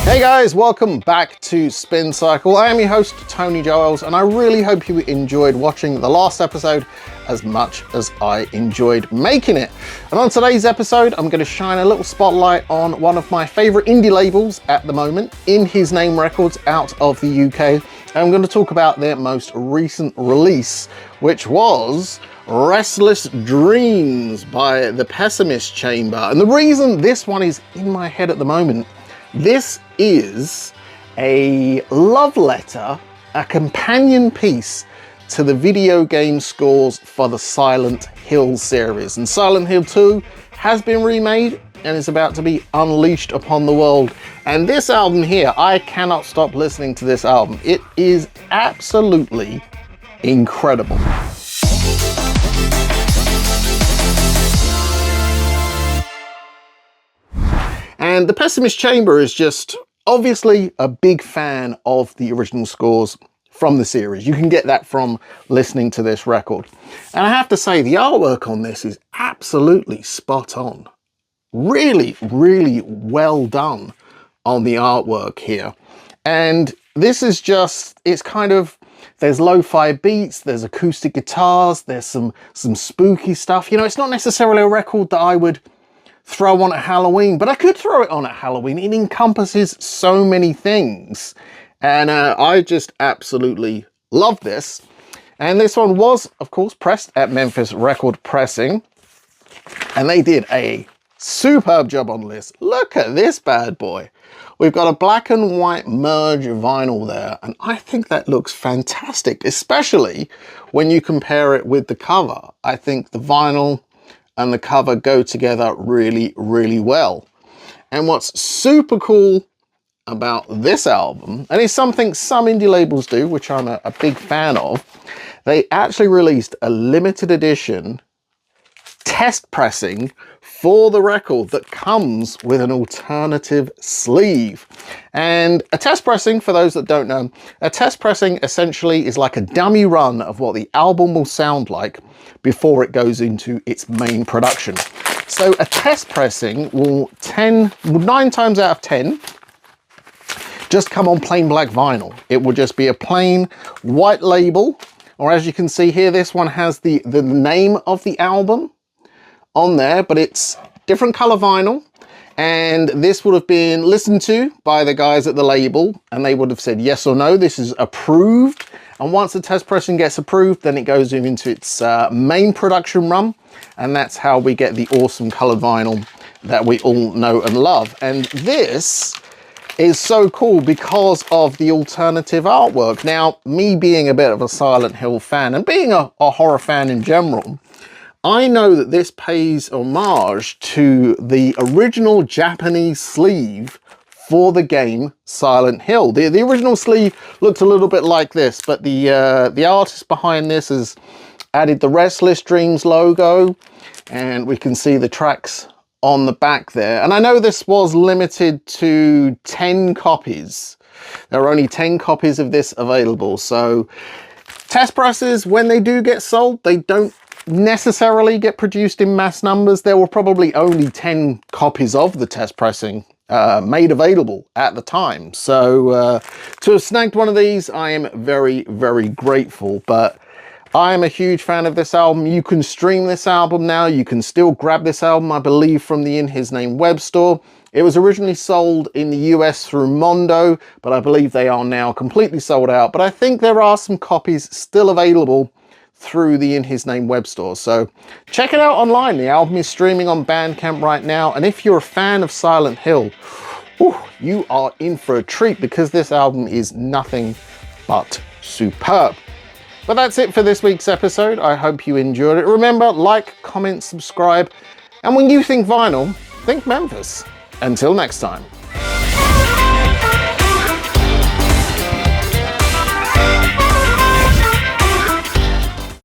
Hey guys, welcome back to Spin Cycle. I am your host, Tony Joels, and I really hope you enjoyed watching the last episode as much as I enjoyed making it. And on today's episode, I'm going to shine a little spotlight on one of my favorite indie labels at the moment, In His Name Records out of the UK. And I'm going to talk about their most recent release, which was Restless Dreams by the Pessimist Chamber. And the reason this one is in my head at the moment, this is a love letter, a companion piece to the video game scores for the Silent Hill series. And Silent Hill 2 has been remade and is about to be unleashed upon the world. And this album here, I cannot stop listening to this album. It is absolutely incredible. And the Pessimist Chamber is just obviously a big fan of the original scores from the series. You can get that from listening to this record. And I have to say, the artwork on this is absolutely spot on. Really, really well done on the artwork here. And this is just, it's kind of, there's lo-fi beats, there's acoustic guitars, there's some spooky stuff. You know, it's not necessarily a record that I would throw on at Halloween, but I could throw it on at Halloween. It encompasses so many things. And I just absolutely love this. And this one was, of course, pressed at Memphis Record Pressing. And they did a superb job on this. Look at this bad boy. We've got a black and white merge vinyl there. And I think that looks fantastic, especially when you compare it with the cover. I think the vinyl and the cover go together really, really well. And what's super cool about this album, and it's something some indie labels do, which I'm a big fan of, they actually released a limited edition test pressing for the record that comes with an alternative sleeve. And a test pressing, for those that don't know, a test pressing essentially is like a dummy run of what the album will sound like before it goes into its main production. So a test pressing will 9 times out of 10 just come on plain black vinyl. It will just be a plain white label, or as you can see here, this one has the name of the album on there, but it's different color vinyl. And this would have been listened to by the guys at the label, and they would have said yes or no, this is approved. And once the test pressing gets approved, then it goes into its main production run. And that's how we get the awesome colored vinyl that we all know and love. And this is so cool because of the alternative artwork. Now, me being a bit of a Silent Hill fan and being a horror fan in general, I know that this pays homage to the original Japanese sleeve for the game Silent Hill. The original sleeve looked a little bit like this, but the artist behind this has added the Restless Dreams logo, and we can see the tracks on the back there. And I know this was limited to 10 copies. There are only 10 copies of this available. So test presses, when they do get sold, they don't necessarily get produced in mass numbers. There were probably only 10 copies of the test pressing made available at the time. So to have snagged one of these, I am very, very grateful. But I am a huge fan of this album. You can stream this album now. You can still grab this album, I believe, from the In His Name web store. It was originally sold in the US through Mondo, but I believe they are now completely sold out. But I think there are some copies still available through the In His Name web store. So check it out online. The album is streaming on Bandcamp right now. And if you're a fan of Silent Hill, you are in for a treat, because this album is nothing but superb. But that's it for this week's episode. I hope you enjoyed it. Remember, like, comment, subscribe. And when you think vinyl, think Memphis. Until next time.